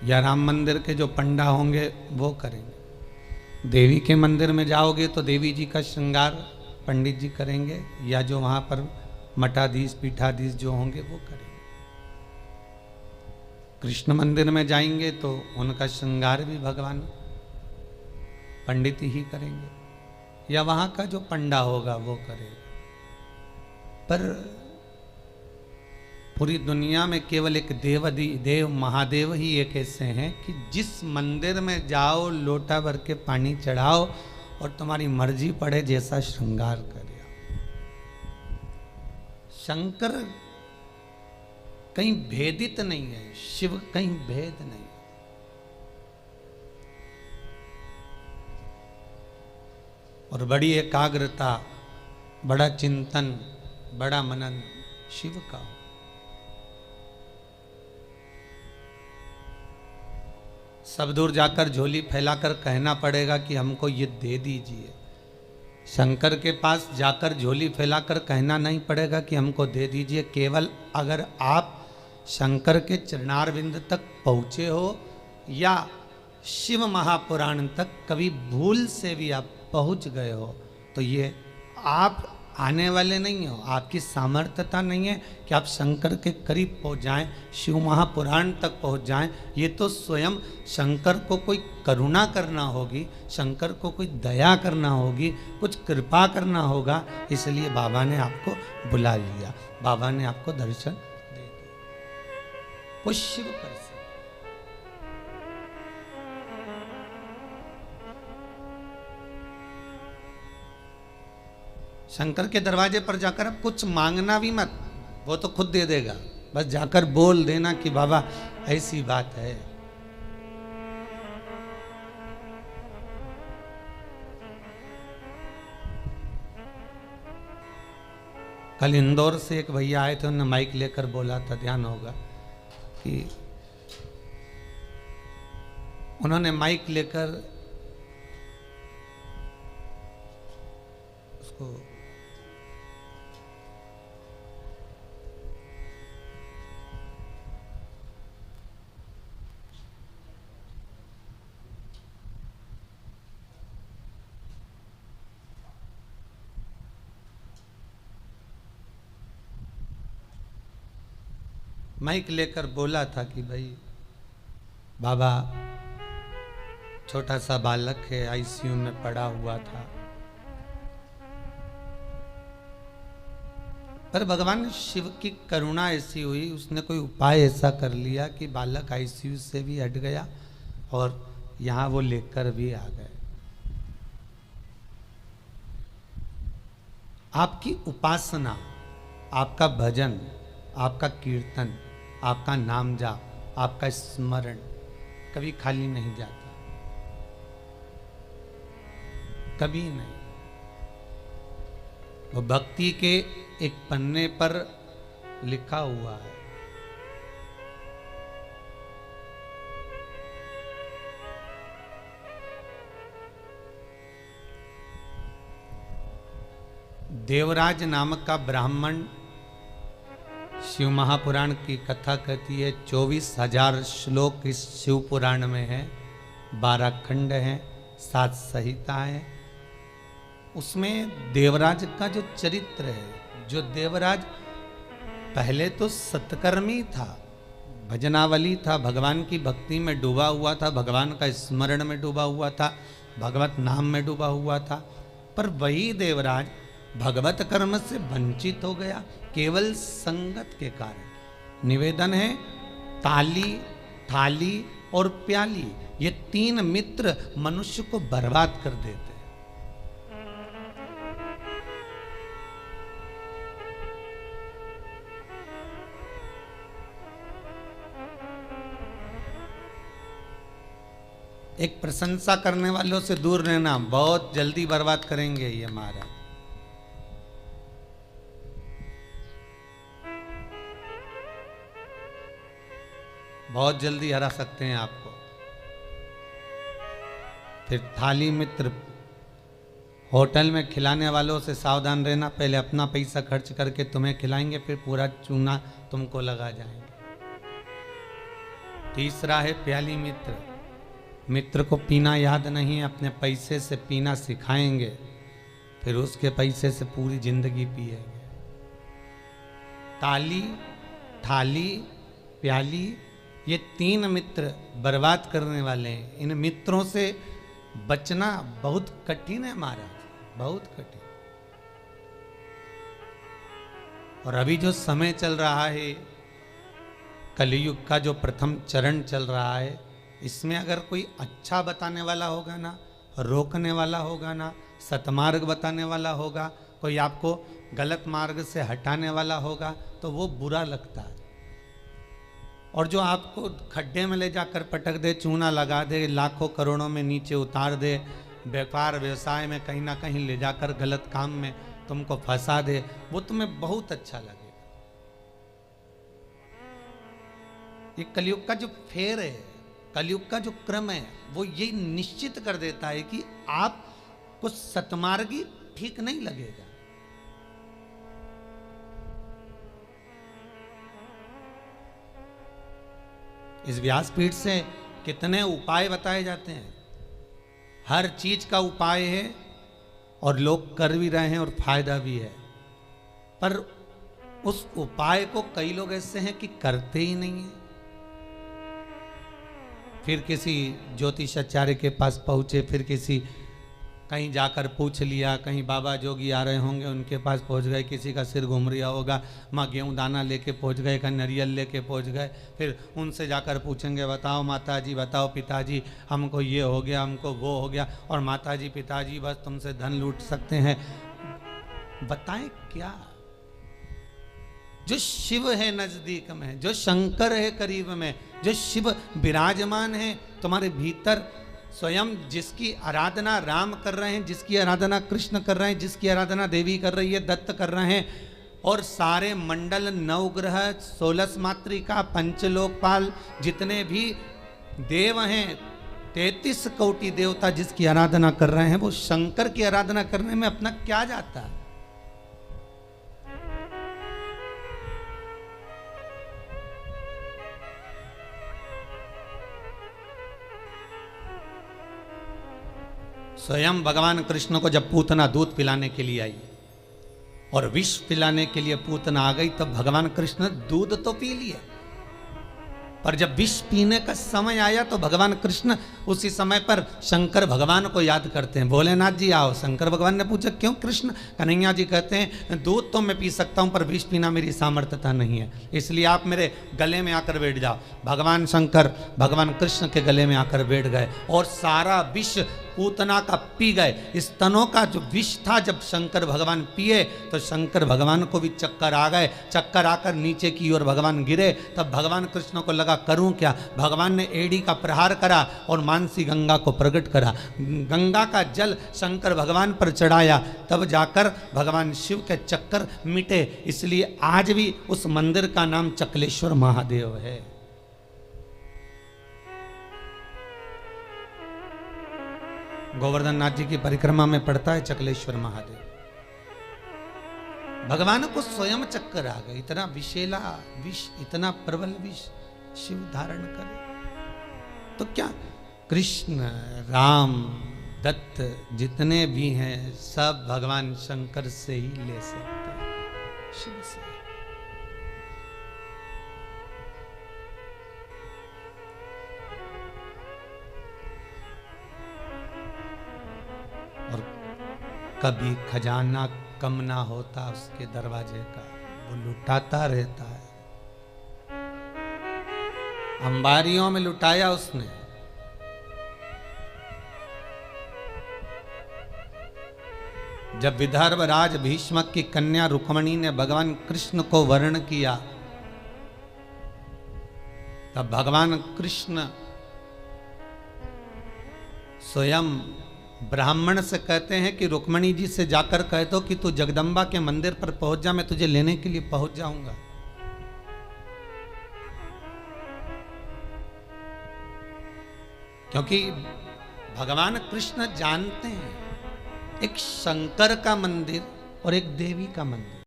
या राम मंदिर के जो पंडा होंगे वो करेंगे। देवी के मंदिर में जाओगे तो देवी जी का श्रृंगार पंडित जी करेंगे, या जो वहाँ पर मठाधीश पीठाधीश जो होंगे वो करेंगे। कृष्ण मंदिर में जाएंगे तो उनका श्रृंगार भी भगवान पंडित ही करेंगे, या वहाँ का जो पंडा होगा वो करेगा। पर पूरी दुनिया में केवल एक देव महादेव ही एक ऐसे हैं कि जिस मंदिर में जाओ लोटा भर के पानी चढ़ाओ और तुम्हारी मर्जी पड़े जैसा श्रृंगार करे। शंकर कहीं भेदित नहीं है, शिव कहीं भेद नहीं। और बड़ी एकाग्रता, बड़ा चिंतन, बड़ा मनन शिव का हो। सब दूर जाकर झोली फैलाकर कहना पड़ेगा कि हमको ये दे दीजिए। शंकर के पास जाकर झोली फैलाकर कहना नहीं पड़ेगा कि हमको दे दीजिए। केवल अगर आप शंकर के चरणारविंद तक पहुँचे हो या शिव महापुराण तक कभी भूल से भी आप पहुँच गए हो तो ये आप आने वाले नहीं हो, आपकी सामर्थ्यता नहीं है कि आप शंकर के करीब पहुँच जाएं, शिव महापुराण तक पहुँच जाएं। ये तो स्वयं शंकर को कोई करुणा करना होगी, शंकर को कोई दया करना होगी, कुछ कृपा करना होगा। इसलिए बाबा ने आपको बुला लिया, बाबा ने आपको दर्शन दे दिया। वो शिव पर से शंकर के दरवाजे पर जाकर अब कुछ मांगना भी मत, वो तो खुद दे देगा। बस जाकर बोल देना कि बाबा ऐसी बात है। कल इंदौर से एक भैया आए थे, उन्होंने माइक लेकर बोला था, ध्यान होगा कि उन्होंने माइक लेकर उसको माइक लेकर बोला था कि भाई बाबा छोटा सा बालक है, आईसीयू में पड़ा हुआ था, पर भगवान शिव की करुणा ऐसी हुई, उसने कोई उपाय ऐसा कर लिया कि बालक आईसीयू से भी हट गया और यहाँ वो लेकर भी आ गए। आपकी उपासना, आपका भजन, आपका कीर्तन, आपका नाम जाप, आपका स्मरण कभी खाली नहीं जाता, कभी नहीं। वो भक्ति के एक पन्ने पर लिखा हुआ है। देवराज नामक का ब्राह्मण शिव महापुराण की कथा कहती है। 24,000 श्लोक इस शिव पुराण में है, 12 खंड हैं, 7 संहिता हैं। उसमें देवराज का जो चरित्र है, जो देवराज पहले तो सत्कर्मी था, भजनावली था, भगवान की भक्ति में डूबा हुआ था, भगवान का स्मरण में डूबा हुआ था, भगवत नाम में डूबा हुआ था। पर वही देवराज भगवत कर्म से वंचित हो गया केवल संगत के कारण। निवेदन है, ताली, थाली और प्याली, ये 3 मित्र मनुष्य को बर्बाद कर देते हैं। एक प्रशंसा करने वालों से दूर रहना, बहुत जल्दी बर्बाद करेंगे ये महाराज। बहुत जल्दी हरा सकते हैं आपको। फिर थाली मित्र, होटल में खिलाने वालों से सावधान रहना, पहले अपना पैसा खर्च करके तुम्हें खिलाएंगे, फिर पूरा चूना तुमको लगा जाएंगे। तीसरा है प्याली मित्र। मित्र को पीना याद नहीं है, अपने पैसे से पीना सिखाएंगे, फिर उसके पैसे से पूरी जिंदगी पिएंगे। ताली, थाली, प्याली, ये तीन मित्र बर्बाद करने वाले हैं। इन मित्रों से बचना बहुत कठिन है महाराज, बहुत कठिन। और अभी जो समय चल रहा है, कलयुग का जो प्रथम चरण चल रहा है, इसमें अगर कोई अच्छा बताने वाला होगा ना, रोकने वाला होगा ना, सतमार्ग बताने वाला होगा, कोई आपको गलत मार्ग से हटाने वाला होगा, तो वो बुरा लगता है। और जो आपको खड्डे में ले जाकर पटक दे, चूना लगा दे, लाखों करोड़ों में नीचे उतार दे, व्यापार व्यवसाय में कहीं ना कहीं ले जाकर गलत काम में तुमको फंसा दे, वो तुम्हें बहुत अच्छा लगेगा। ये कलयुग का जो फेर है, कलयुग का जो क्रम है, वो ये निश्चित कर देता है कि आपको सतमार्गी ठीक नहीं लगेगा। इस व्यासपीठ से कितने उपाय बताए जाते हैं, हर चीज का उपाय है और लोग कर भी रहे हैं और फायदा भी है, पर उस उपाय को कई लोग ऐसे हैं कि करते ही नहीं है। फिर किसी ज्योतिषाचार्य के पास पहुंचे, फिर किसी कहीं जाकर पूछ लिया, कहीं बाबा जोगी आ रहे होंगे उनके पास पहुंच गए, किसी का सिर घूम रहा होगा, माँ गेहूँ दाना लेके पहुंच गए, कहीं नारियल लेके पहुंच गए, फिर उनसे जाकर पूछेंगे, बताओ माताजी, बताओ पिताजी, हमको ये हो गया, हमको वो हो गया, और माताजी पिताजी बस तुमसे धन लूट सकते हैं। बताएं क्या? जो शिव है नजदीक में, जो शंकर है करीब में, जो शिव विराजमान है तुम्हारे भीतर, स्वयं जिसकी आराधना राम कर रहे हैं, जिसकी आराधना कृष्ण कर रहे हैं, जिसकी आराधना देवी कर रही है, दत्त कर रहे हैं, और सारे मंडल, नवग्रह, 16 मातृका, पंचलोकपाल, जितने भी देव हैं, 33 कोटि देवता जिसकी आराधना कर रहे हैं, वो शंकर की आराधना करने में अपना क्या जाता है? स्वयं भगवान कृष्ण को जब पूतना दूध पिलाने के लिए आई और विष पिलाने के लिए पूतना आ गई, तब भगवान कृष्ण दूध तो पी लिए, पर जब विष पीने का समय आया तो भगवान कृष्ण उसी समय पर शंकर भगवान को याद करते हैं। भोलेनाथ जी आओ। शंकर भगवान ने पूछा क्यों कृष्ण? कन्हैया जी कहते हैं दूध तो मैं पी सकता हूं, पर विष पीना मेरी सामर्थ्यता नहीं है, इसलिए आप मेरे गले में आकर बैठ जाओ। भगवान शंकर भगवान कृष्ण के गले में आकर बैठ गए और सारा विष पूतना का पी गए। स्तनों का जो विष था जब शंकर भगवान पिए तो शंकर भगवान को भी चक्कर आ गए। चक्कर आकर नीचे की ओर भगवान गिरे। तब भगवान कृष्ण को लगा करूं क्या? भगवान ने एड़ी का प्रहार करा और मानसी गंगा को प्रकट करा। गंगा का जल शंकर भगवान पर चढ़ाया, तब जाकर भगवान शिव के चक्कर मिटे। इसलिए आज भी उस मंदिर का नाम चकलेश्वर महादेव है। गोवर्धन नाथ जी की परिक्रमा में पड़ता है चकलेश्वर महादेव। भगवान को स्वयं चक्कर आ गए। इतना विषैला विष, इतना प्रबल विष शिव धारण करे तो क्या? कृष्ण, राम, दत्त जितने भी हैं सब भगवान शंकर से ही ले सकते हैं, शिव से। और कभी खजाना कम ना होता उसके दरवाजे का, वो लुटाता रहता है। अंबारियों में लुटाया उसने। जब विदर्भ राज भीष्मक की कन्या रुक्मणी ने भगवान कृष्ण को वर्ण किया, तब भगवान कृष्ण स्वयं ब्राह्मण से कहते हैं कि रुक्मणी जी से जाकर कह दो कि तू जगदम्बा के मंदिर पर पहुंच जा, मैं तुझे लेने के लिए पहुंच जाऊंगा। क्योंकि भगवान कृष्ण जानते हैं एक शंकर का मंदिर और एक देवी का मंदिर।